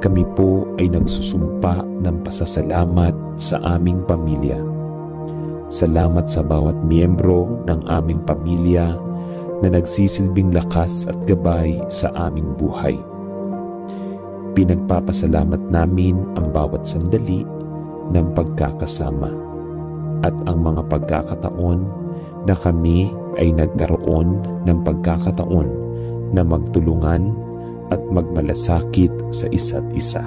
kami po ay nagsusumpa ng pasasalamat sa aming pamilya. Salamat sa bawat miyembro ng aming pamilya na nagsisilbing lakas at gabay sa aming buhay. Pinagpapasalamat namin ang bawat sandali ng pagkakasama at ang mga pagkakataon na kami ay nagkaroon ng pagkakataon na magtulungan at magmalasakit sa isa't isa.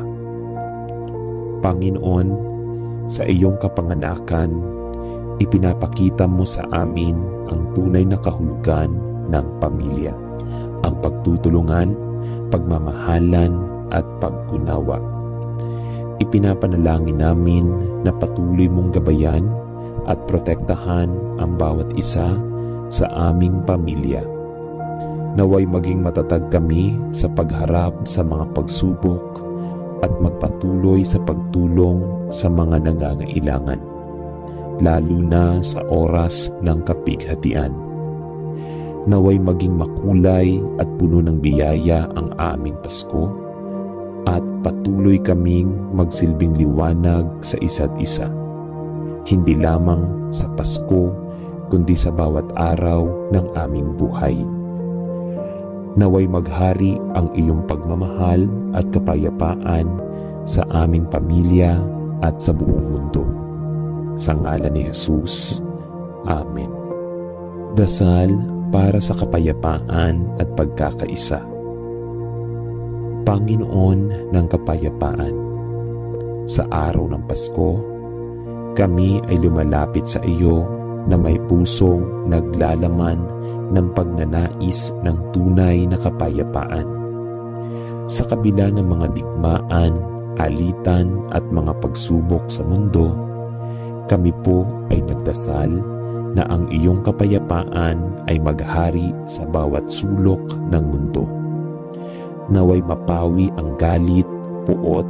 Panginoon, sa iyong kapanganakan, ipinapakita mo sa amin ang tunay na kahulugan ng pamilya, ang pagtutulungan, pagmamahalan at pag-unawa. Ipinapanalangin namin na patuloy mong gabayan at protektahan ang bawat isa sa aming pamilya. Naway maging matatag kami sa pagharap sa mga pagsubok at magpatuloy sa pagtulong sa mga nangangailangan, lalo na sa oras ng kapighatian. Naway maging makulay at puno ng biyaya ang aming Pasko at patuloy kaming magsilbing liwanag sa isa't isa, hindi lamang sa Pasko kundi sa bawat araw ng aming buhay. Naway maghari ang iyong pagmamahal at kapayapaan sa aming pamilya at sa buong mundo. Sa ngalan ni Jesus. Amen. Dasal para sa kapayapaan at pagkakaisa. Panginoon ng kapayapaan, sa araw ng Pasko, kami ay lumalapit sa iyo na may pusong naglalaman ng pagnanais ng tunay na kapayapaan. Sa kabila ng mga digmaan, alitan at mga pagsubok sa mundo, kami po ay nagdasal na ang iyong kapayapaan ay maghari sa bawat sulok ng mundo. Naway mapawi ang galit, puot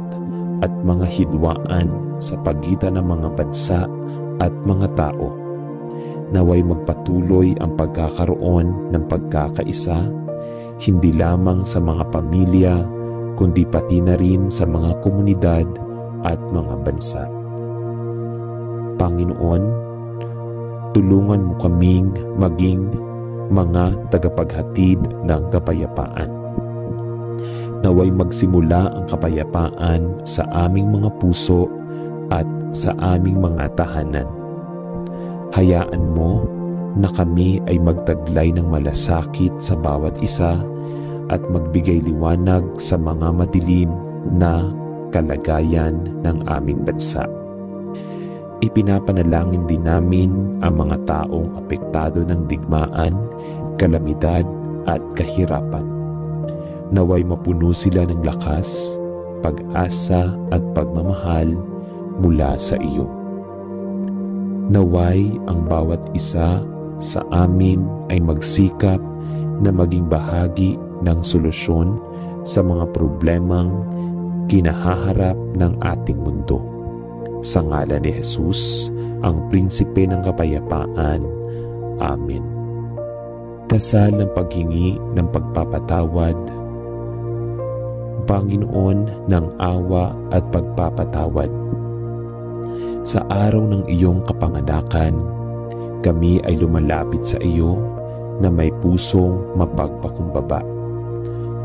at mga hidwaan sa pagitan ng mga bansa at mga tao. naway magpatuloy ang pagkakaroon ng pagkakaisa, hindi lamang sa mga pamilya, kundi pati na rin sa mga komunidad at mga bansa. Panginoon, tulungan mo kaming maging mga tagapaghatid ng kapayapaan. Naway magsimula ang kapayapaan sa aming mga puso at sa aming mga tahanan. Hayaan mo na kami ay magtaglay ng malasakit sa bawat isa at magbigay liwanag sa mga madilim na kalagayan ng aming bansa. Ipinapanalangin din namin ang mga taong apektado ng digmaan, kalamidad at kahirapan. Naway mapuno sila ng lakas, pag-asa at pagmamahal mula sa iyo. Naway ang bawat isa sa amin ay magsikap na maging bahagi ng solusyon sa mga problemang kinahaharap ng ating mundo. Sa ngalan ni Jesus, ang Prinsipe ng Kapayapaan. Amen. Dasal ng paghingi ng pagpapatawad. Panginoon ng awa at pagpapatawad, sa araw ng iyong kapanganakan, kami ay lumalapit sa iyo na may pusong mapagpakumbaba.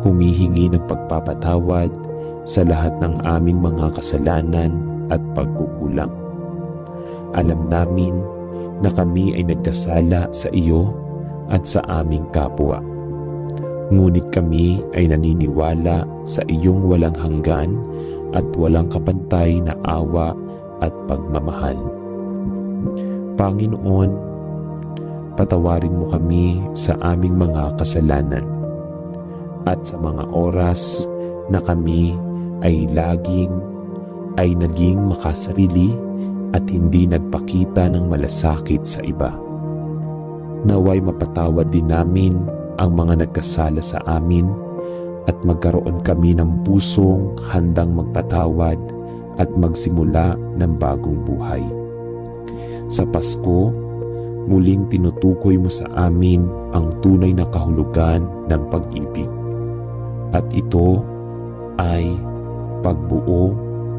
Humihingi ng pagpapatawad sa lahat ng aming mga kasalanan at pagkukulang. Alam namin na kami ay nagkasala sa iyo at sa aming kapwa. Ngunit kami ay naniniwala sa iyong walang hanggan at walang kapantay na awa at pagmamahal. Panginoon, patawarin mo kami sa aming mga kasalanan at sa mga oras na kami ay naging makasarili at hindi nagpakita ng malasakit sa iba. Naway mapatawad din namin ang mga nagkasala sa amin at magkaroon kami ng pusong handang magpatawad at magsimula ng bagong buhay. Sa Pasko, muling tinutukoy mo sa amin ang tunay na kahulugan ng pag-ibig. At ito ay pagbuo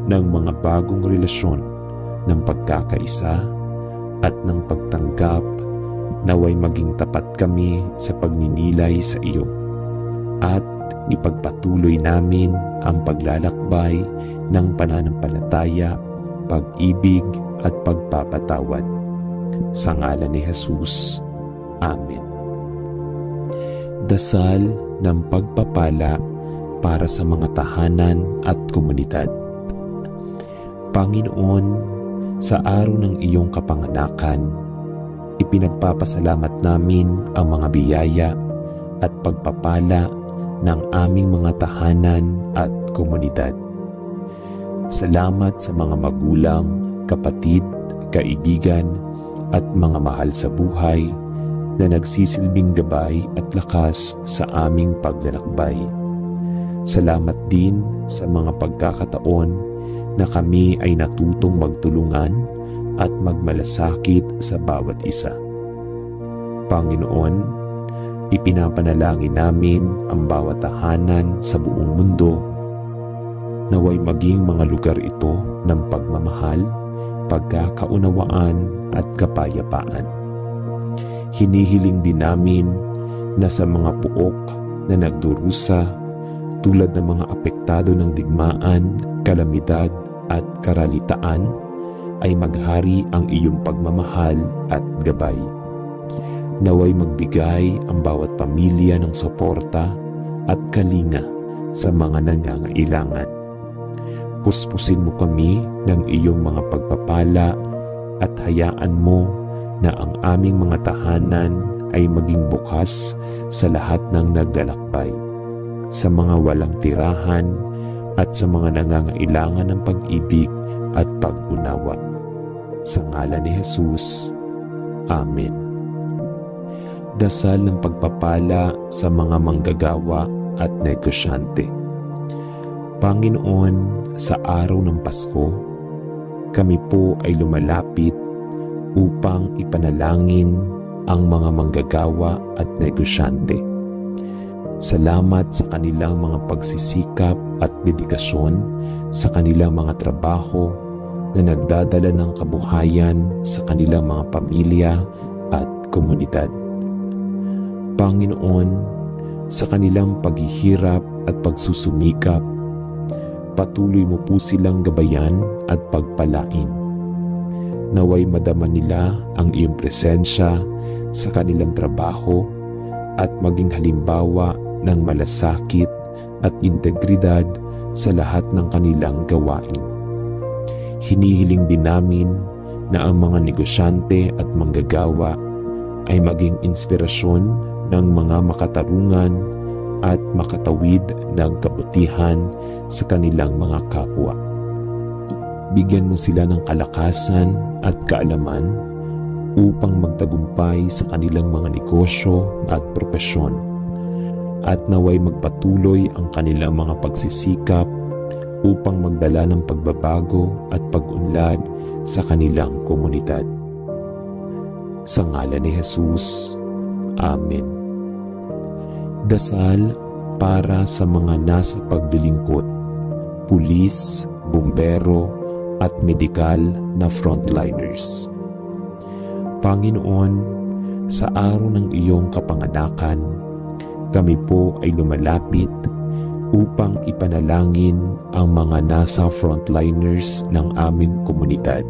ng mga bagong relasyon ng pagkakaisa at ng pagtanggap. Naway maging tapat kami sa pagninilay sa iyo at ipagpatuloy namin ang paglalakbay ng pananampalataya, pag-ibig at pagpapatawad. Sa ngalan ni Jesus. Amen. Dasal ng pagpapala para sa mga tahanan at komunidad. Panginoon, sa araw ng iyong kapanganakan, ipinagpapasalamat namin ang mga biyaya at pagpapala ng aming mga tahanan at komunidad. Salamat sa mga magulang, kapatid, kaibigan at mga mahal sa buhay na nagsisilbing gabay at lakas sa aming paglalakbay. Salamat din sa mga pagkakataon na kami ay natutong magtulungan at magmalasakit sa bawat isa. Panginoon, ipinapanalangin namin ang bawat tahanan sa buong mundo. Naway maging mga lugar ito ng pagmamahal, pagkakaunawaan at kapayapaan. Hinihiling din namin na sa mga puok na nagdurusa tulad ng mga apektado ng digmaan, kalamidad at karalitaan, ay maghari ang iyong pagmamahal at gabay. Naway magbigay ang bawat pamilya ng suporta at kalinga sa mga nangangailangan. Puspusin mo kami ng iyong mga pagpapala at hayaan mo na ang aming mga tahanan ay maging bukas sa lahat ng naglalakbay, sa mga walang tirahan at sa mga nangangailangan ng pag-ibig at pag-unawa. Sa ngalan ni Jesus. Amen. Dasal ng pagpapala sa mga manggagawa at negosyante. Panginoon, sa araw ng Pasko, kami po ay lumalapit upang ipanalangin ang mga manggagawa at negosyante. Salamat sa kanilang mga pagsisikap at dedikasyon sa kanilang mga trabaho na nagdadala ng kabuhayan sa kanilang mga pamilya at komunidad. Panginoon, sa kanilang paghihirap at pagsusumikap, patuloy mo po silang gabayan at pagpalain. Naway madama nila ang iyong presensya sa kanilang trabaho at maging halimbawa ng malasakit at integridad sa lahat ng kanilang gawain. Hinihiling din namin na ang mga negosyante at manggagawa ay maging inspirasyon ng mga makatarungan at makatawid ng kabutihan sa kanilang mga kapwa. Bigyan mo sila ng kalakasan at kaalaman upang magtagumpay sa kanilang mga negosyo at propesyon, at naway magpatuloy ang kanilang mga pagsisikap upang magdala ng pagbabago at pag-unlad sa kanilang komunidad. Sa ngalan ni Jesus, Amen. Dasal para sa mga nasa paglilingkod, pulis, bumbero, at medikal na frontliners. Panginoon, sa araw ng iyong kapanganakan, kami po ay lumalapit upang ipanalangin ang mga nasa frontliners ng aming komunidad,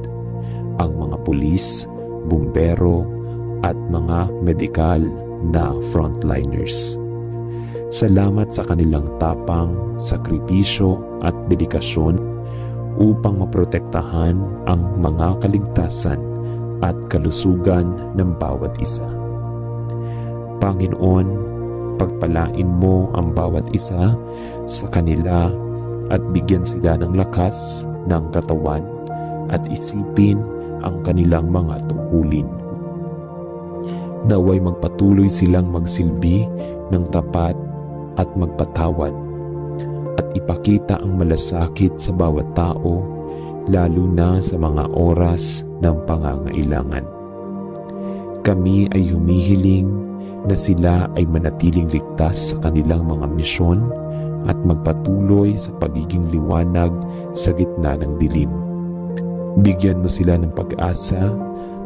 ang mga pulis, bumbero, at mga medikal na frontliners. Salamat sa kanilang tapang, sakripisyo at dedikasyon upang maprotektahan ang mga kaligtasan at kalusugan ng bawat isa. Panginoon, pagpalain mo ang bawat isa sa kanila at bigyan sila ng lakas ng katawan at isipin ang kanilang mga tungkulin. Naway magpatuloy silang magsilbi ng tapat at magpatawad at ipakita ang malasakit sa bawat tao, lalo na sa mga oras ng pangangailangan. Kami ay humihiling na sila ay manatiling ligtas sa kanilang mga misyon at magpatuloy sa pagiging liwanag sa gitna ng dilim. Bigyan mo sila ng pag-asa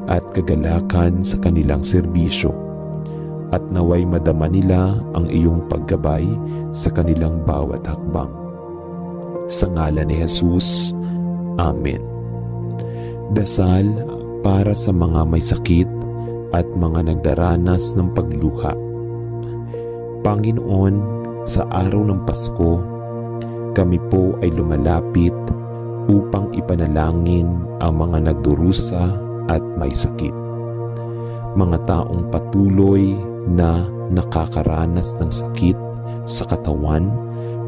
at kagalakan sa kanilang serbisyo, at naway madama nila ang iyong paggabay sa kanilang bawat hakbang. Sa ngalan ni Jesus, Amen. Dasal para sa mga may sakit at mga nagdaranas ng pagluha. Panginoon, sa araw ng Pasko, kami po ay lumalapit upang ipanalangin ang mga nagdurusa at may sakit. Mga taong patuloy na nakakaranas ng sakit sa katawan,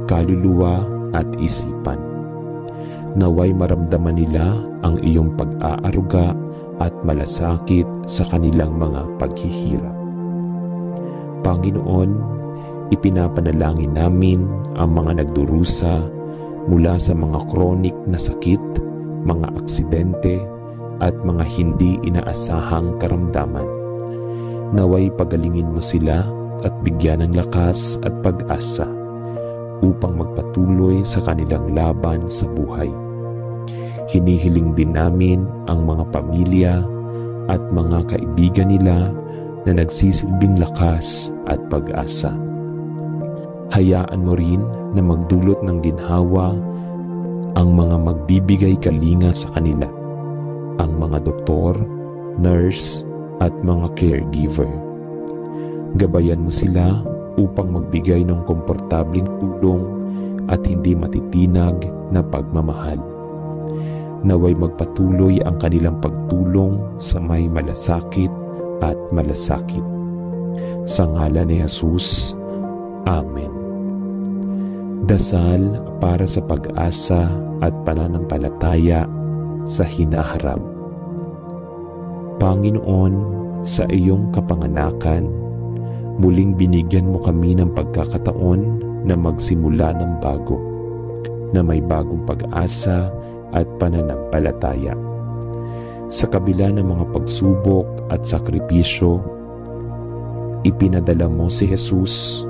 kaluluwa at isipan. Naway maramdaman nila ang iyong pag-aaruga at malasakit sa kanilang mga paghihirap. Panginoon, ipinapanalangin namin ang mga nagdurusa mula sa mga kronik na sakit, mga aksidente, at mga hindi inaasahang karamdaman. Naway pagalingin mo sila at bigyan ng lakas at pag-asa upang magpatuloy sa kanilang laban sa buhay. Hinihiling din namin ang mga pamilya at mga kaibigan nila na nagsisilbing lakas at pag-asa. Hayaan mo rin na magdulot ng ginhawa ang mga magbibigay kalinga sa kanila, ang mga doktor, nurse, at mga caregiver. Gabayan mo sila upang magbigay ng komportabling tulong at hindi matitinag na pagmamahal. Naway magpatuloy ang kanilang pagtulong sa may malasakit at malasakit. Sa ngalan ni Jesus, Amen. Dasal para sa pag-asa at pananampalataya sa hinaharap. Panginoon, sa iyong kapanganakan, muling binigyan mo kami ng pagkakataon na magsimula ng bago, na may bagong pag-asa at pananampalataya. Sa kabila ng mga pagsubok at sakripisyo, ipinadala mo si Jesus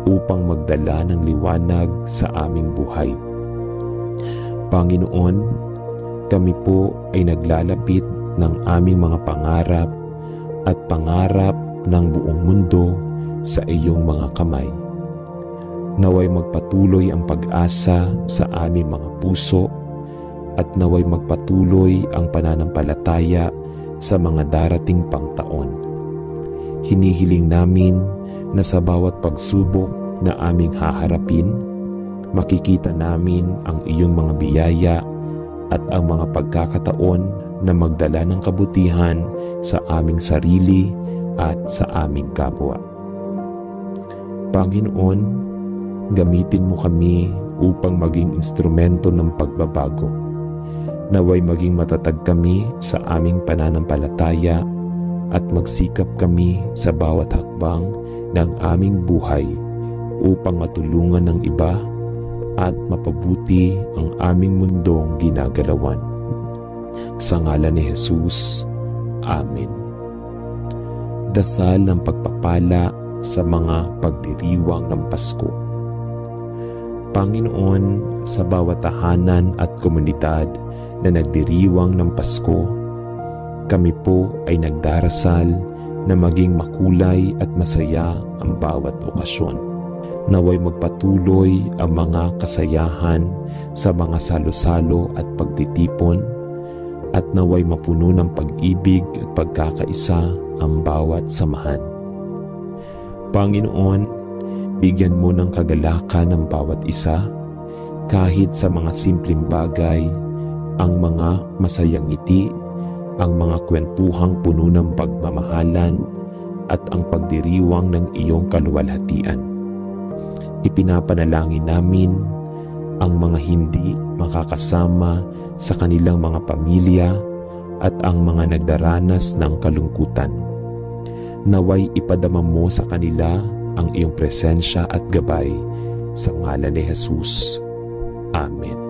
upang magdala ng liwanag sa aming buhay. Panginoon, kami po ay naglalapit ng aming mga pangarap at pangarap ng buong mundo sa iyong mga kamay. Naway magpatuloy ang pag-asa sa aming mga puso at naway magpatuloy ang pananampalataya sa mga darating pang taon. Hinihiling namin na sa bawat pagsubok na aming haharapin, makikita namin ang iyong mga biyaya at ang mga pagkakataon na magdala ng kabutihan sa aming sarili at sa aming kapwa. Panginoon, gamitin mo kami upang maging instrumento ng pagbabago. Naway maging matatag kami sa aming pananampalataya at magsikap kami sa bawat hakbang ng aming buhay upang matulungan ng iba at mapabuti ang aming mundong ginagalawan. Sa ngalan ni Jesus, Amen. Dasal ng pagpapala sa mga pagdiriwang ng Pasko. Panginoon, sa bawat tahanan at komunidad na nagdiriwang ng Pasko, kami po ay nagdarasal na maging makulay at masaya ang bawat okasyon. Naway magpatuloy ang mga kasayahan sa mga salo-salo at pagtitipon at naway mapuno ng pag-ibig at pagkakaisa ang bawat samahan. Panginoon, bigyan mo ng kagalakan ang bawat isa kahit sa mga simpleng bagay, ang mga masayang ngiti, ang mga kwentuhang puno ng pagmamahalan at ang pagdiriwang ng iyong kaluwalhatian. Ipinapanalangin namin ang mga hindi makakasama sa kanilang mga pamilya at ang mga nagdaranas ng kalungkutan. Naway ipadama mo sa kanila ang iyong presensya at gabay sa ngalan ni Jesus. Amen.